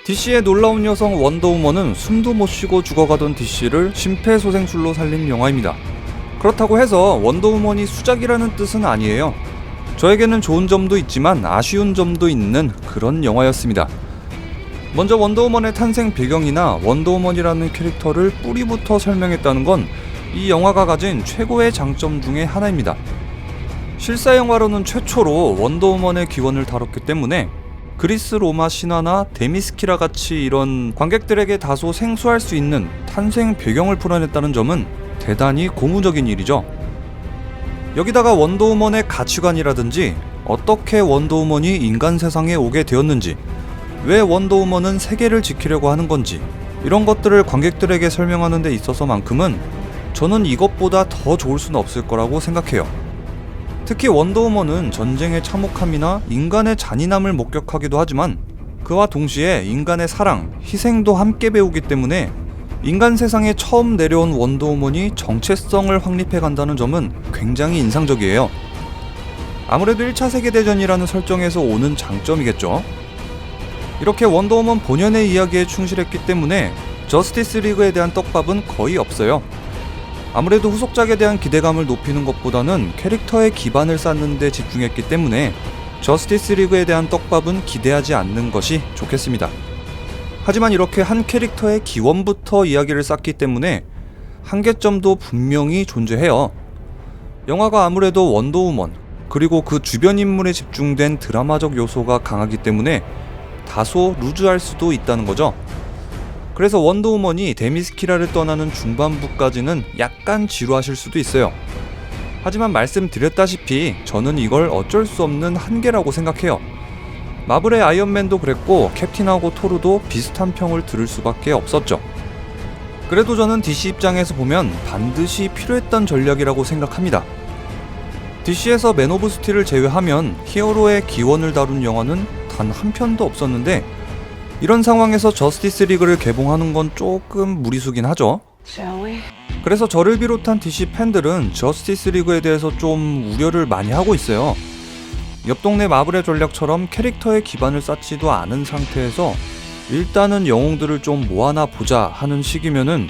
DC의 놀라운 여성 원더우먼은 숨도 못 쉬고 죽어가던 DC를 심폐소생술로 살린 영화입니다. 그렇다고 해서 원더우먼이 수작이라는 뜻은 아니에요. 저에게는 좋은 점도 있지만 아쉬운 점도 있는 그런 영화였습니다. 먼저 원더우먼의 탄생 배경이나 원더우먼이라는 캐릭터를 뿌리부터 설명했다는 건 이 영화가 가진 최고의 장점 중에 하나입니다. 실사 영화로는 최초로 원더우먼의 기원을 다뤘기 때문에 그리스 로마 신화나 데미스키라 같이 이런 관객들에게 다소 생소할 수 있는 탄생 배경을 풀어냈다는 점은 대단히 고무적인 일이죠. 여기다가 원더우먼의 가치관이라든지 어떻게 원더우먼이 인간 세상에 오게 되었는지, 왜 원더우먼은 세계를 지키려고 하는 건지, 이런 것들을 관객들에게 설명하는 데 있어서만큼은 저는 이것보다 더 좋을 수는 없을 거라고 생각해요. 특히 원더우먼은 전쟁의 참혹함이나 인간의 잔인함을 목격하기도 하지만 그와 동시에 인간의 사랑, 희생도 함께 배우기 때문에 인간 세상에 처음 내려온 원더우먼이 정체성을 확립해 간다는 점은 굉장히 인상적이에요. 아무래도 1차 세계대전이라는 설정에서 오는 장점이겠죠. 이렇게 원더우먼 본연의 이야기에 충실했기 때문에 저스티스 리그에 대한 떡밥은 거의 없어요. 아무래도 후속작에 대한 기대감을 높이는 것보다는 캐릭터의 기반을 쌓는 데 집중했기 때문에 저스티스 리그에 대한 떡밥은 기대하지 않는 것이 좋겠습니다. 하지만 이렇게 한 캐릭터의 기원부터 이야기를 쌓기 때문에 한계점도 분명히 존재해요. 영화가 아무래도 원더우먼, 그리고 그 주변 인물에 집중된 드라마적 요소가 강하기 때문에 다소 루즈할 수도 있다는 거죠. 그래서 원더우먼이 데미스키라를 떠나는 중반부까지는 약간 지루하실 수도 있어요. 하지만 말씀드렸다시피 저는 이걸 어쩔 수 없는 한계라고 생각해요. 마블의 아이언맨도 그랬고 캡틴하고 토르도 비슷한 평을 들을 수밖에 없었죠. 그래도 저는 DC 입장에서 보면 반드시 필요했던 전략이라고 생각합니다. DC에서 맨 오브 스틸을 제외하면 히어로의 기원을 다룬 영화는 단 한 편도 없었는데 이런 상황에서 저스티스 리그를 개봉하는 건 조금 무리수긴 하죠. 그래서 저를 비롯한 DC 팬들은 저스티스 리그에 대해서 좀 우려를 많이 하고 있어요. 옆 동네 마블의 전략처럼 캐릭터의 기반을 쌓지도 않은 상태에서 일단은 영웅들을 좀 모아나 보자 하는 식이면은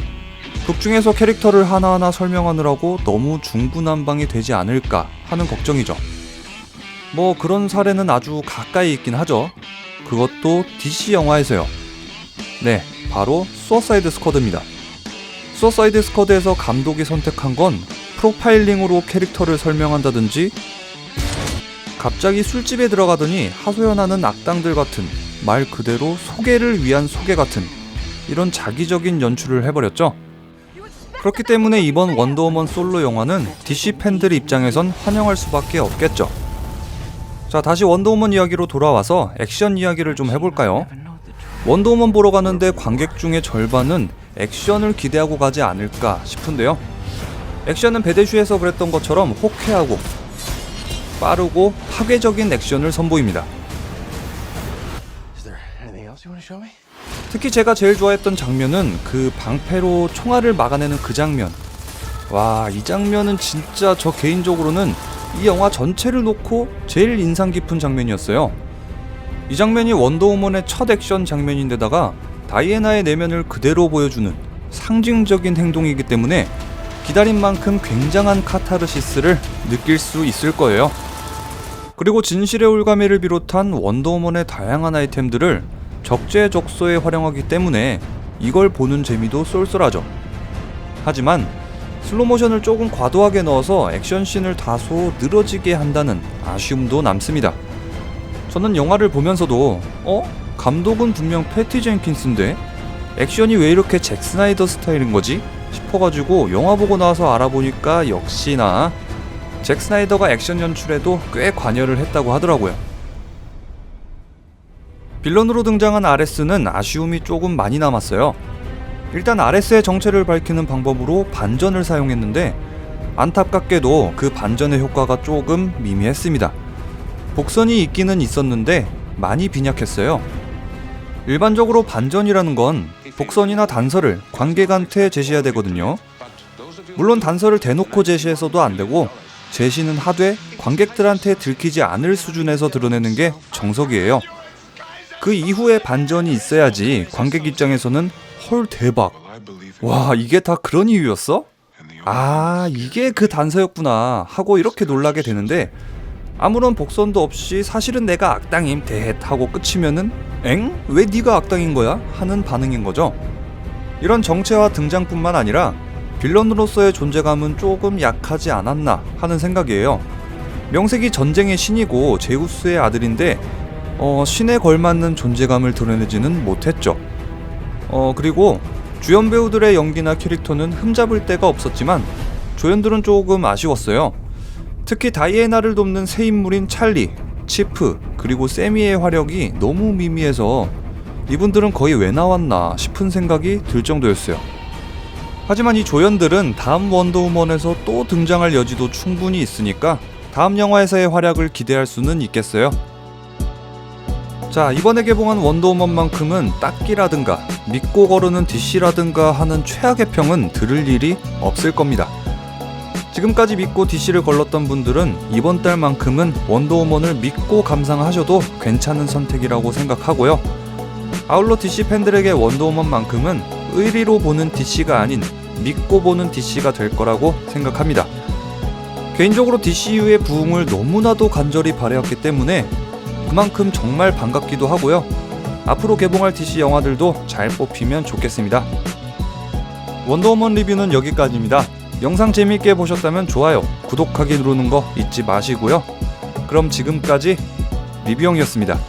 극 중에서 캐릭터를 하나하나 설명하느라고 너무 중구난방이 되지 않을까 하는 걱정이죠. 뭐 그런 사례는 아주 가까이 있긴 하죠. 그것도 DC 영화에서요. 네, 바로 수어사이드 스쿼드입니다. 수어사이드 스쿼드에서 감독이 선택한 건 프로파일링으로 캐릭터를 설명한다든지 갑자기 술집에 들어가더니 하소연하는 악당들 같은, 말 그대로 소개를 위한 소개 같은 이런 자기적인 연출을 해버렸죠. 그렇기 때문에 이번 원더우먼 솔로 영화는 DC 팬들 입장에선 환영할 수밖에 없겠죠. 자, 다시 원더우먼 이야기로 돌아와서 액션 이야기를 좀 해볼까요? 원더우먼 보러 가는데 관객 중에 절반은 액션을 기대하고 가지 않을까 싶은데요. 액션은 배대슈에서 그랬던 것처럼 호쾌하고 빠르고 파괴적인 액션을 선보입니다. 특히 제가 제일 좋아했던 장면은 그 방패로 총알을 막아내는 그 장면. 와, 이 장면은 진짜 저 개인적으로는 이 영화 전체를 놓고 제일 인상 깊은 장면이었어요. 이 장면이 원더우먼의 첫 액션 장면인데다가 다이애나의 내면을 그대로 보여주는 상징적인 행동이기 때문에 기다린 만큼 굉장한 카타르시스를 느낄 수 있을 거예요. 그리고 진실의 올가미를 비롯한 원더우먼의 다양한 아이템들을 적재적소에 활용하기 때문에 이걸 보는 재미도 쏠쏠하죠. 하지만 슬로모션을 조금 과도하게 넣어서 액션씬을 다소 늘어지게 한다는 아쉬움도 남습니다. 저는 영화를 보면서도 감독은 분명 패티 젠킨스인데 액션이 왜 이렇게 잭 스나이더 스타일인 거지? 싶어가지고 영화 보고 나서 알아보니까 역시나 잭 스나이더가 액션 연출에도 꽤 관여를 했다고 하더라고요. 빌런으로 등장한 아레스는 아쉬움이 조금 많이 남았어요. 일단 아레스의 정체를 밝히는 방법으로 반전을 사용했는데 안타깝게도 그 반전의 효과가 조금 미미했습니다. 복선이 있기는 있었는데 많이 빈약했어요. 일반적으로 반전이라는 건 복선이나 단서를 관객한테 제시해야 되거든요. 물론 단서를 대놓고 제시해서도 안 되고 제시는 하되 관객들한테 들키지 않을 수준에서 드러내는 게 정석이에요. 그 이후에 반전이 있어야지 관객 입장에서는 헐 대박, 와 이게 다 그런 이유였어? 아 이게 그 단서였구나 하고 이렇게 놀라게 되는데, 아무런 복선도 없이 사실은 내가 악당임 대헷 하고 끝이면은 엥? 왜 네가 악당인 거야? 하는 반응인 거죠. 이런 정체와 등장뿐만 아니라 빌런으로서의 존재감은 조금 약하지 않았나 하는 생각이에요. 명색이 전쟁의 신이고 제우스의 아들인데 신에 걸맞는 존재감을 드러내지는 못했죠. 그리고 주연 배우들의 연기나 캐릭터는 흠잡을 데가 없었지만 조연들은 조금 아쉬웠어요. 특히 다이애나를 돕는 새 인물인 찰리, 치프, 그리고 세미의 화력이 너무 미미해서 이분들은 거의 왜 나왔나 싶은 생각이 들 정도였어요. 하지만 이 조연들은 다음 원더우먼에서 또 등장할 여지도 충분히 있으니까 다음 영화에서의 활약을 기대할 수는 있겠어요. 자, 이번에 개봉한 원더우먼만큼은 닦기라든가 믿고 거르는 DC라든가 하는 최악의 평은 들을 일이 없을 겁니다. 지금까지 믿고 DC를 걸렀던 분들은 이번 달만큼은 원더우먼을 믿고 감상하셔도 괜찮은 선택이라고 생각하고요. 아울러 DC 팬들에게 원더우먼만큼은 의리로 보는 DC가 아닌 믿고 보는 DC가 될 거라고 생각합니다. 개인적으로 DCU의 부흥을 너무나도 간절히 바라였기 때문에 그만큼 정말 반갑기도 하고요. 앞으로 개봉할 DC 영화들도 잘 뽑히면 좋겠습니다. 원더우먼 리뷰는 여기까지입니다. 영상 재밌게 보셨다면 좋아요, 구독하기 누르는 거 잊지 마시고요. 그럼 지금까지 리뷰형이었습니다.